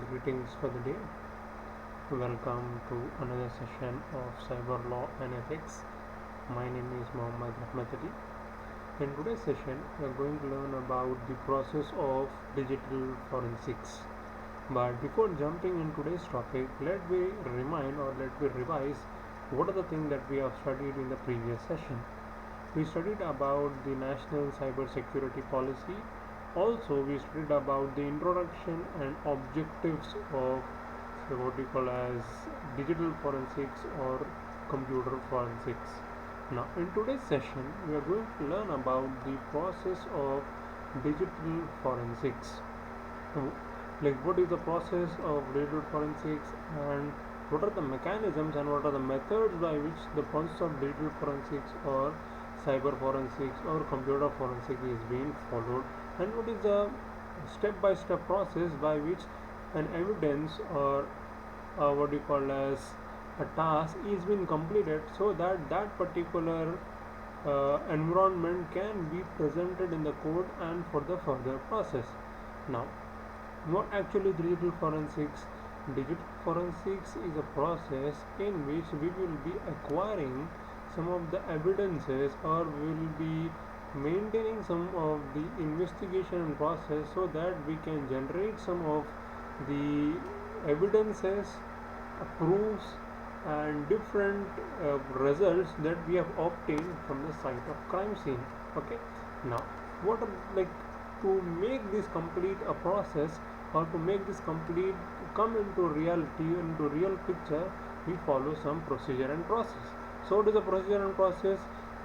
Greetings for the day. Welcome to another session of Cyber Law and Ethics. My name is Mohammad Rahmat Ali. In today's session, we are going to learn about the process of digital forensics. But before jumping in today's topic, let me remind or let me revise what are the things that we have studied in the previous session. We studied about the National Cyber Security Policy. Also, we studied about the introduction and objectives of what we call as digital forensics or computer forensics. Now, in today's session, we are going to learn about the process of digital forensics. So, like what is the process of digital forensics and what are the mechanisms and what are the methods by which the process of digital forensics or cyber forensics or computer forensics is being followed, and what is the step by step process by which an evidence or what you call as a task is being completed so that that particular environment can be presented in the code and for the further process. Now, what actually is digital forensics? Digital forensics is a process in which we will be acquiring some of the evidences or we will be maintaining some of the investigation process so that we can generate some of the evidences, proofs and different results that we have obtained from the site of crime scene. Okay, now what are like to make this complete a process or to make this complete come into reality, into real picture, we follow some procedure and process. So what is the procedure and process?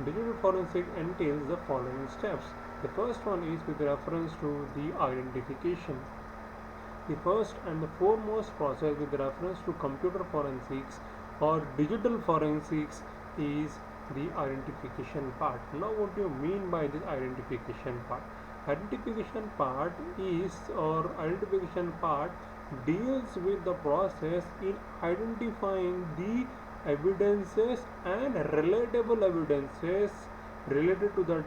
Digital forensic entails the following steps. The first one is with reference to the identification. The first and the foremost process with reference to computer forensics or digital forensics is the identification part. Now, what do you mean by this identification part? Identification part is or identification part deals with the process in identifying the evidences and relatable evidences related to that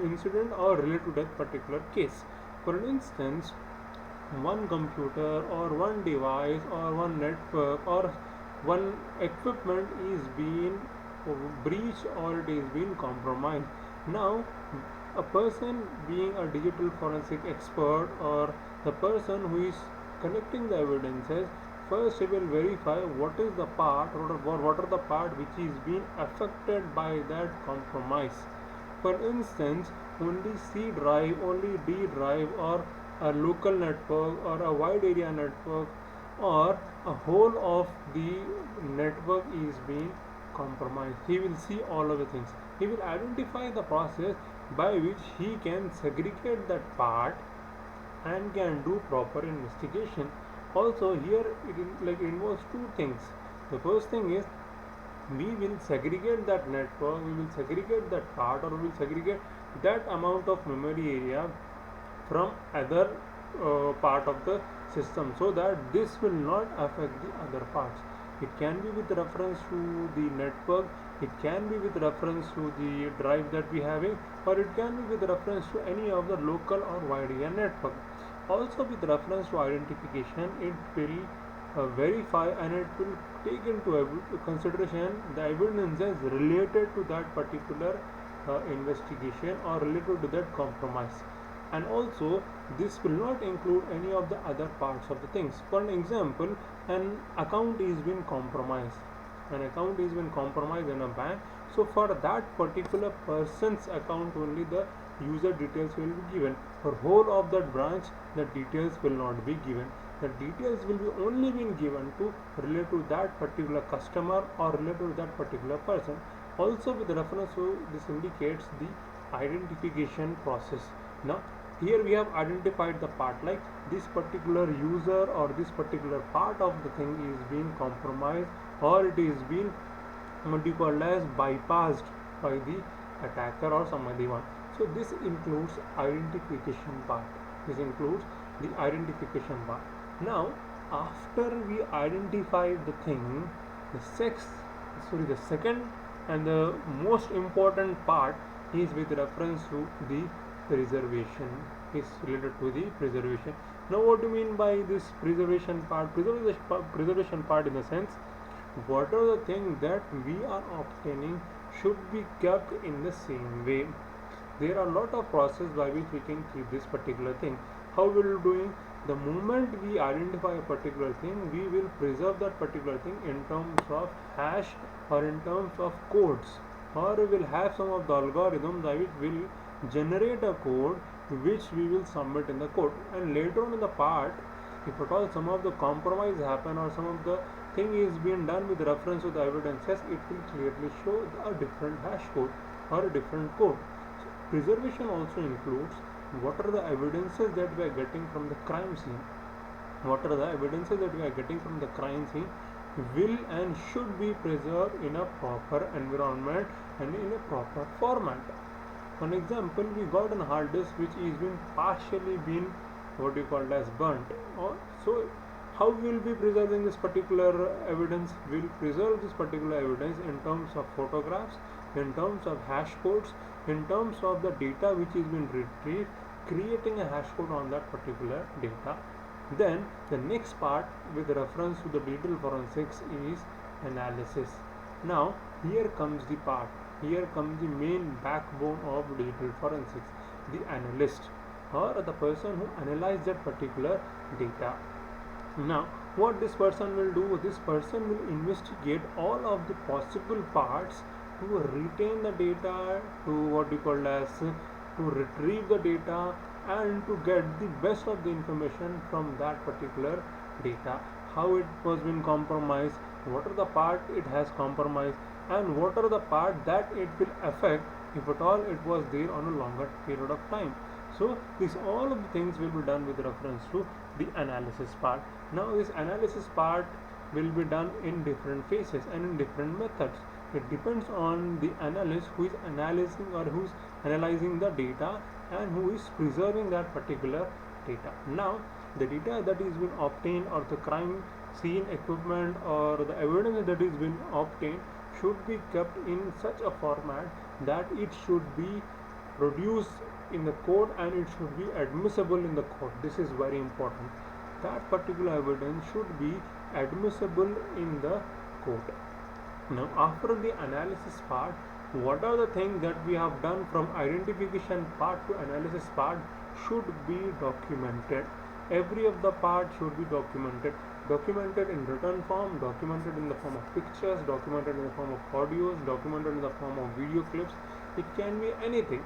incident or related to that particular case. For instance, one computer or one device or one network or one equipment is being breached or it is being compromised. Now, a person being a digital forensic expert or the person who is collecting the evidences, first he will verify what is the part or what are the part which is being affected by that compromise. For instance, only C drive, only D drive, or a local network, or a wide area network, or a whole of the network is being compromised. He will see all of the things. He will identify the process by which he can segregate that part and can do proper investigation. Also, here it involves two things. The first thing is we will segregate that network, we will segregate that part, or we will segregate that amount of memory area from other part of the system so that this will not affect the other parts. It can be with reference to the network, it can be with reference to the drive that we having, or it can be with reference to any of the local or wide area network. Also, with reference to identification, it will verify and it will take into consideration the evidences related to that particular investigation or related to that compromise. And also, this will not include any of the other parts of the things. For an example, an account is been compromised. An account is been compromised in a bank. So for that particular person's account only the user details will be given. For whole of that branch, the details will not be given. The details will be only been given to relate to that particular customer or relate to that particular person. Also, with reference to this indicates the identification process. Now, here we have identified the part, like this particular user or this particular part of the thing is being compromised or it is being what you call as bypassed by the attacker or somebody one. So this includes identification part. This includes the identification part. Now, after we identify the thing, the second and the most important part is with reference to the preservation, is related to the preservation. Now what do you mean by this preservation part? Preservation part in the sense, what are the things that we are obtaining should be kept in the same way. There are a lot of process by which we can keep this particular thing. How will we doing? The moment we identify a particular thing, we will preserve that particular thing in terms of hash or in terms of codes, or we will have some of the algorithms that will generate a code which we will submit in the code. And later on in the part, if at all some of the compromise happen or some of the thing is being done with reference to the evidences, it will clearly show a different hash code or a different code. Preservation also includes what are the evidences that we are getting from the crime scene. What are the evidences that we are getting from the crime scene will and should be preserved in a proper environment and in a proper format. For an example, we got a hard disk which is been partially been what you call as burnt. So how will be preserving this particular evidence? We will preserve this particular evidence in terms of photographs, in terms of hash codes, in terms of the data which is been retrieved, creating a hash code on that particular data. Then the next part with reference to the digital forensics is analysis. Now here comes the part, here comes the main backbone of digital forensics, the analyst or the person who analyzes that particular data. Now what this person will do, this person will investigate all of the possible parts to retain the data, to what you call as to retrieve the data and to get the best of the information from that particular data. How it was been compromised, what are the part it has compromised, and what are the part that it will affect if at all it was there on a longer period of time. So this all of the things will be done with reference to the analysis part. Now this analysis part will be done in different phases and in different methods. It depends on the analyst who is analyzing or who is analyzing the data and who is preserving that particular data. Now the data that is been obtained or the crime scene equipment or the evidence that is been obtained should be kept in such a format that it should be produced in the code and it should be admissible in the code. This is very important. That particular evidence should be admissible in the code. Now after the analysis part, what are the things that we have done from identification part to analysis part should be documented. Every of the part should be documented in written form, documented in the form of pictures, documented in the form of audios, documented in the form of video clips. It can be anything.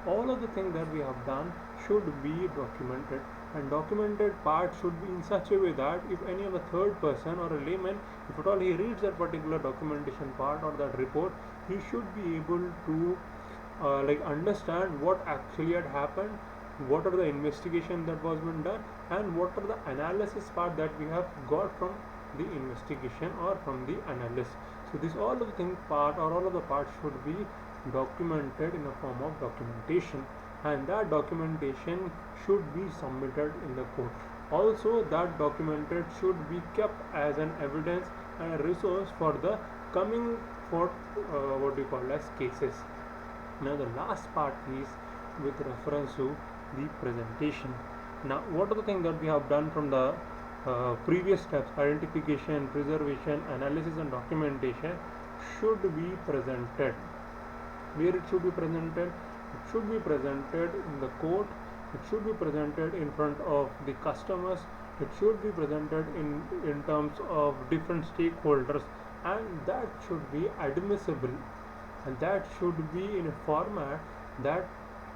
All of the things that we have done should be documented, and documented part should be in such a way that if any of a third person or a layman, if at all he reads that particular documentation part or that report, he should be able to understand what actually had happened, what are the investigation that was been done, and what are the analysis part that we have got from the investigation or from the analyst. So this all of the thing part or all of the parts should be documented in a form of documentation, and that documentation should be submitted in the code. Also that documented should be kept as an evidence and a resource for the coming for what we call as cases. Now the last part is with reference to the presentation. Now what are the things that we have done from the previous steps? Identification, preservation, analysis and documentation should be presented. Where it should be presented? It should be presented in the court, it should be presented in front of the customers, it should be presented in terms of different stakeholders, and that should be admissible, and that should be in a format that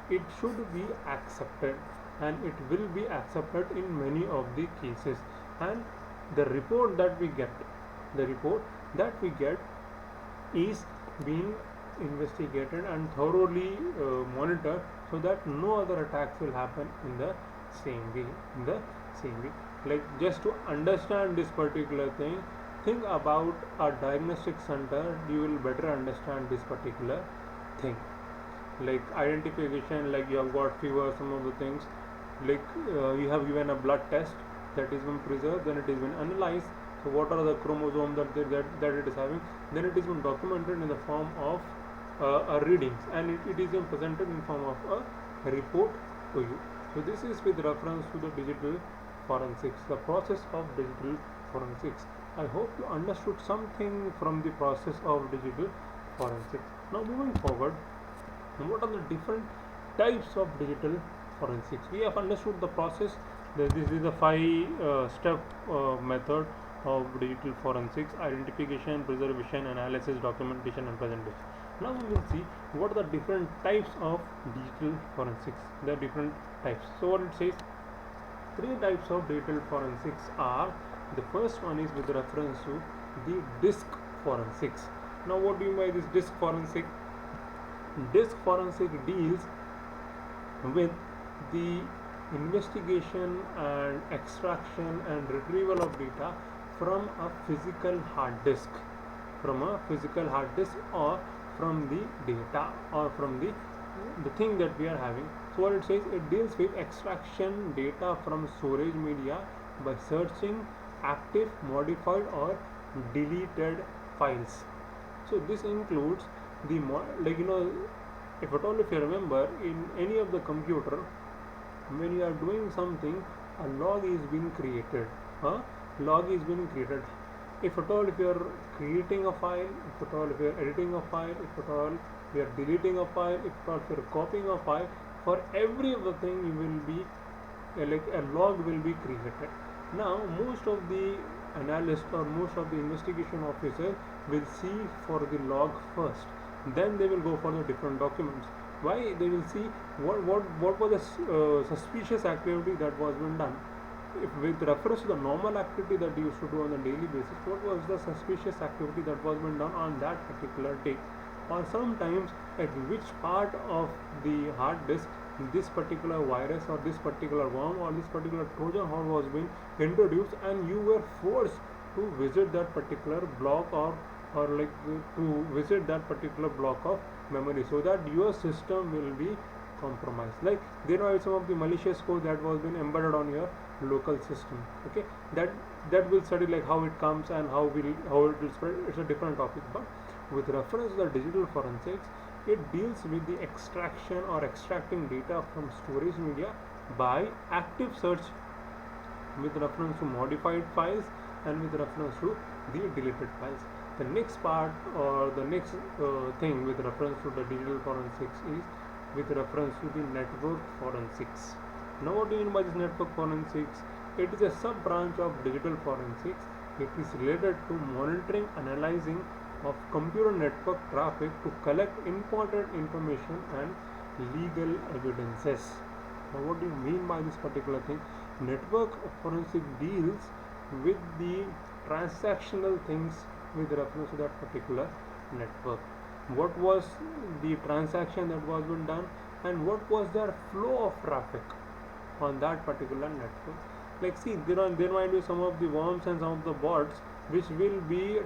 it should be accepted, and it will be accepted in many of the cases. And the report that we get is being investigated and thoroughly monitored so that no other attacks will happen in the same way. Like, just to understand this particular thing, think about a diagnostic center, you will better understand this particular thing. Like identification, like you have got fever, some of the things, like you have given a blood test that is been preserved, then it is been analyzed. So what are the chromosomes that it is having, then it is been documented in the form of readings, and it is been presented in form of a report to you. So this is with reference to the digital forensics, the process of digital forensics. I hope you understood something from the process of digital forensics. Now moving forward, what are the different types of digital forensics? We have understood the process. This is the five-step method of digital forensics: identification, preservation, analysis, documentation, and presentation. Now we will see what are the different types of digital forensics. There are different types. So what it says, three types of digital forensics are: the first one is with reference to the disk forensics. Now what do you mean by this disk forensic? Disk forensic deals with the investigation and extraction and retrieval of data from a physical hard disk, or from the data, or from the thing that we are having. So what it says, it deals with extraction data from storage media by searching active, modified, or deleted files. So this includes the if at all, if you remember, in any of the computer, when you are doing something, a log is being created. If at all, if you are creating a file, if at all, if you are editing a file, if at all you are deleting a file, if at all if you are copying a file, for every other thing you will be like a log will be created. Now most of the analysts or most of the investigation officers will see for the log first, then they will go for the different documents. Why? They will see what was the suspicious activity that was being done. If with reference to the normal activity that you used to do on a daily basis, what was the suspicious activity that was being done on that particular day, or sometimes at which part of the hard disk this particular virus or this particular worm or this particular Trojan horse was being introduced, and you were forced to visit that particular block, or like to visit that particular block of memory, so that your system will be compromised. Like there are some of the malicious code that was been embedded on your local system. Okay, that will study like how it comes and how it will spread. It's a different topic. But with reference to the digital forensics, it deals with the extraction or extracting data from storage media by active search with reference to modified files and with reference to the deleted files. The next part, or the next thing with reference to the digital forensics, is with reference to the network forensics. Now what do you mean by this network forensics? It is a sub branch of digital forensics. It is related to monitoring, analyzing of computer network traffic to collect important information and legal evidences. Now what do you mean by this particular thing? Network forensic deals with the transactional things with reference to that particular network. What was the transaction that was being done, and what was their flow of traffic on that particular network. Like see, there might be some of the worms and some of the bots which will be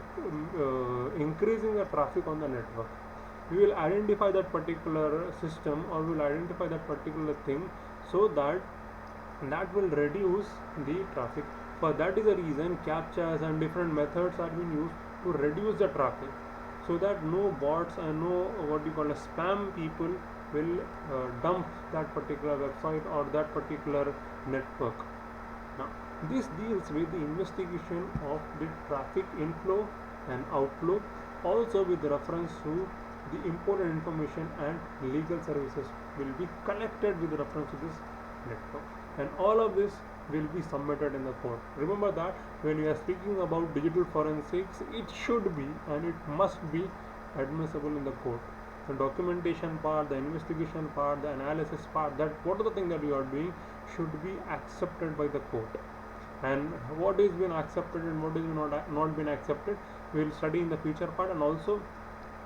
increasing the traffic on the network. We will identify that particular system, or we will identify that particular thing, so that will reduce the traffic. For that is the reason captchas and different methods are being used to reduce the traffic, so that no bots and no what you call a spam people will dump that particular website or that particular network. Now this deals with the investigation of the traffic inflow and outflow, also with reference to the important information and legal services will be collected with reference to this network, and all of this will be submitted in the court. Remember that when we are speaking about digital forensics, it should be and it must be admissible in the court. The documentation part, the investigation part, the analysis part, that what are the things that you are doing should be accepted by the court. And what is been accepted and what is not been accepted, we will study in the future part, and also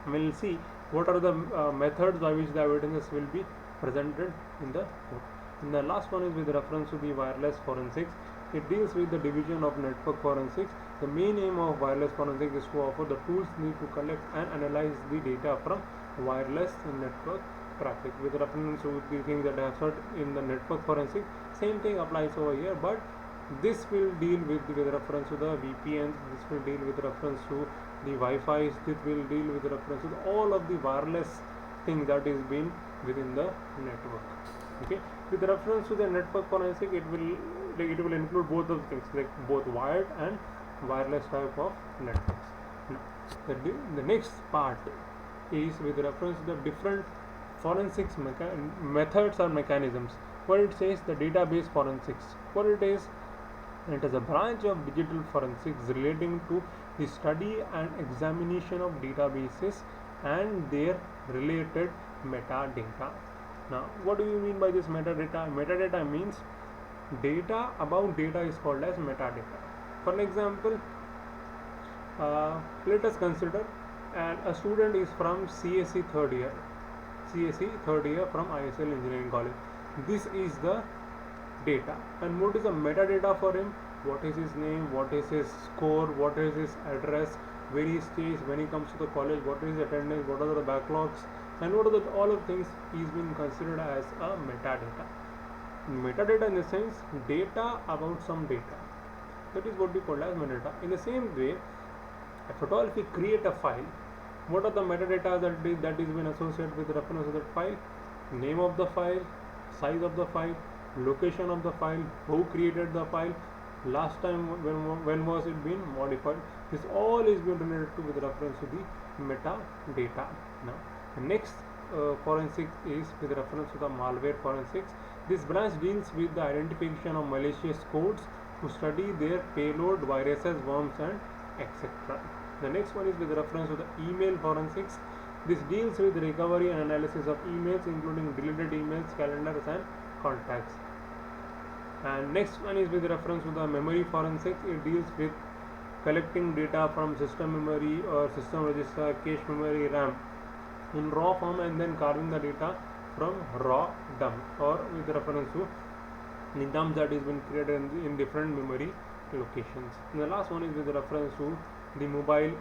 we will see what are the methods by which the evidences will be presented in the court. And the last one is with reference to the wireless forensics. It deals with the division of network forensics. The main aim of wireless forensics is to offer the tools needed to collect and analyze the data from wireless network traffic. With reference to the things that I have said in the network forensics, same thing applies over here, but this will deal with reference to the VPNs, this will deal with reference to the Wi-Fi, this will deal with reference to all of the wireless thing that is being within the network. Okay, with reference to the network forensic, it will include both of things, like both wired and wireless type of networks. Now, the next part is with reference to the different forensics methods or mechanisms. What it says, the database forensics. What it is a branch of digital forensics relating to the study and examination of databases and their related metadata. Now, what do you mean by this metadata? Metadata means data about data is called as metadata. For example, let us consider a student is from CSE third year, from ISL Engineering College. This is the data, and what is the metadata for him? What is his name, what is his score, what is his address, where he stays when he comes to the college, what is his attendance, what are the backlogs, and what are all of things is being considered as a metadata. Metadata in the sense data about some data, that is what we call as metadata. In the same way, if we create a file, what are the metadata that is been associated with the reference of that file? Name of the file, size of the file, location of the file, who created the file, last time when was it being modified. This all is being related to with reference to the metadata. Now, the next forensic is with reference to the malware forensics. This branch deals with the identification of malicious codes to study their payload, viruses, worms, and etc. The next one is with reference to the email forensics. This deals with the recovery and analysis of emails, including deleted emails, calendars, and contacts. And next one is with reference to the memory forensics. It deals with collecting data from system memory or system register, cache memory, RAM in raw form, and then carving the data from raw dump, or with reference to the dumps that is been created in different memory locations. And the last one is with reference to the mobile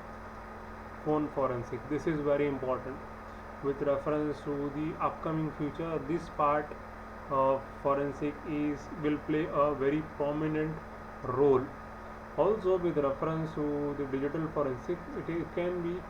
phone forensic. This is very important with reference to the upcoming future. This part of forensic will play a very prominent role. Also, with reference to the digital forensic, it can be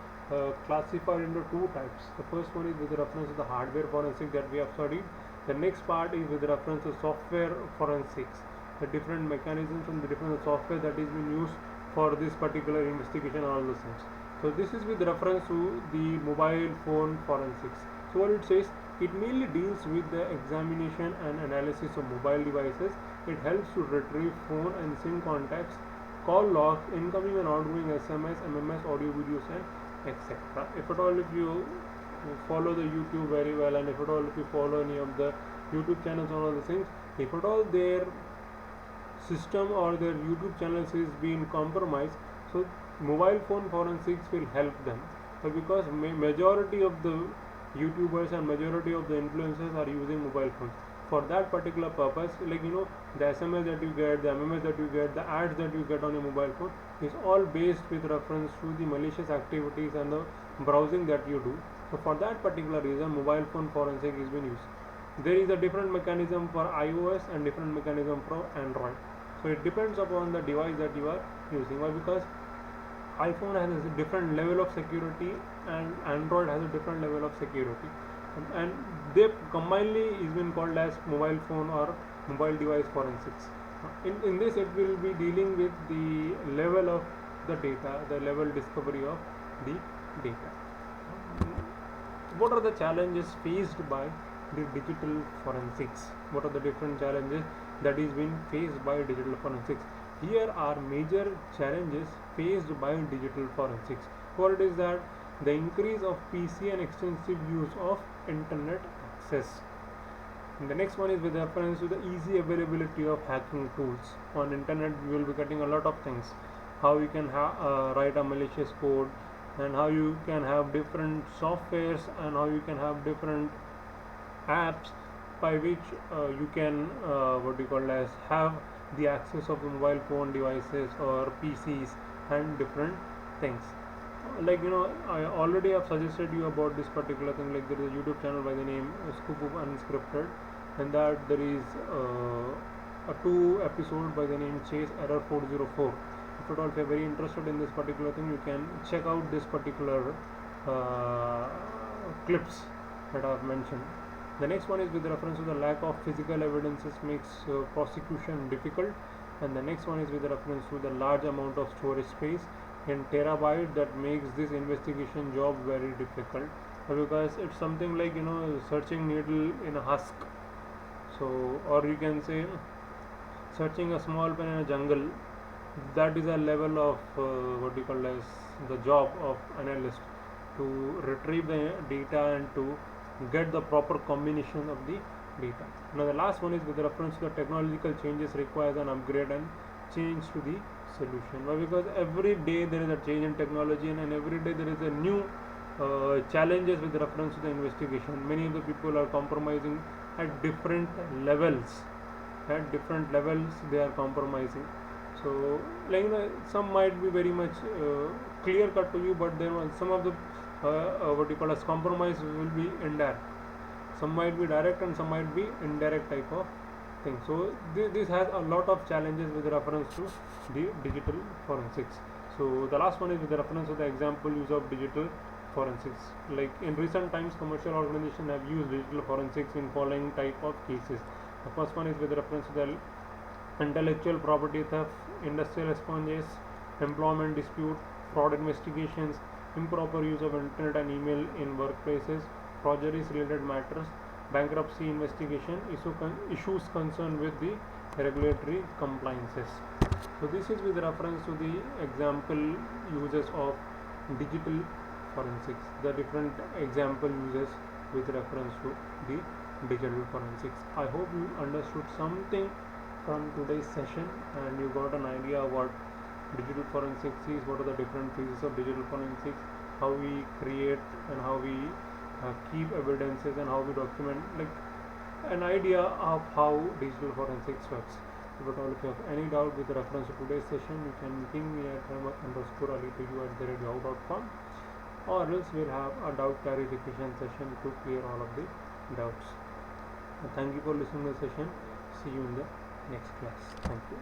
classified into two types. The first one is with reference to the hardware forensic that we have studied. The next part is with reference to software forensics, the different mechanisms and the different software that is being used for this particular investigation and all those things. So this is with reference to the mobile phone forensics. So what it says, it mainly deals with the examination and analysis of mobile devices. It helps to retrieve phone and SIM contacts, call logs, incoming and outgoing SMS, MMS, audio, videos, and etc. If at all, if you follow the YouTube very well, and if at all if you follow any of the YouTube channels and all the things, if at all their system or their YouTube channels is being compromised, so mobile phone forensics will help them. So because majority of the YouTubers and majority of the influencers are using mobile phones for that particular purpose, like the SMS that you get, the MMS that you get, the ads that you get on your mobile phone is all based with reference to the malicious activities and the browsing that you do. So for that particular reason, mobile phone forensic is being used. There is a different mechanism for iOS and different mechanism for Android. So it depends upon the device that you are using. Why? Because iPhone has a different level of security and Android has a different level of security, and they combinedly is been called as mobile phone or mobile device forensics. In this, it will be dealing with the level of the data, the level discovery of the data. What are the challenges faced by the digital forensics? What are the different challenges that is being faced by digital forensics? Here are major challenges faced by digital forensics. What it is that the increase of PC and extensive use of internet access. And the next one is with reference to the easy availability of hacking tools. On internet, you will be getting a lot of things. How you can write a malicious code, and how you can have different softwares, and how you can have different apps by which you can have the access of the mobile phone devices or PCs and different things. Like I already have suggested you about this particular thing. Like there is a YouTube channel by the name Scoop of Unscripted, and that there is a 2 episode by the name Chase Error 404. If at all if you are very interested in this particular thing, you can check out this particular clips that I have mentioned. The next one is with reference to the lack of physical evidences makes prosecution difficult, and the next one is with reference to the large amount of storage space in terabyte that makes this investigation job very difficult, because it's something like searching needle in a husk. So, or you can say searching a small pen in a jungle. That is a level of what you call as the job of analyst, to retrieve the data and to get the proper combination of the data. Now the last one is with reference to the technological changes requires an upgrade and change to the solution. Why? Because every day there is a change in technology, and every day there is a new challenges with reference to the investigation. Many of the people are compromising at different levels. At different levels they are compromising. So like some might be very much clear cut to you, but then some of the what you call as compromise will be indirect. Some might be direct and some might be indirect type of thing. So this has a lot of challenges with reference to the digital forensics. So the last one is with reference to the example use of digital forensics. Like in recent times, commercial organizations have used digital forensics in following type of cases. The first one is with reference to the intellectual property theft, industrial espionage, employment dispute, fraud investigations, improper use of internet and email in workplaces, forgeries related matters, bankruptcy investigation, issues concerned with the regulatory compliances. So this is with reference to the example uses of digital forensics, the different example uses with reference to the digital forensics. I hope you understood something from today's session and you got an idea what digital forensics is, what are the different phases of digital forensics, how we create and how we keep evidences and how we document, like an idea of how digital forensics works. If at all if you have any doubt with reference to today's session, you can ping me at @ali@yahoo.com, or else we'll have a doubt clarification session to clear all of the doubts. Thank you for listening to the session. See you in the next class. Thank you.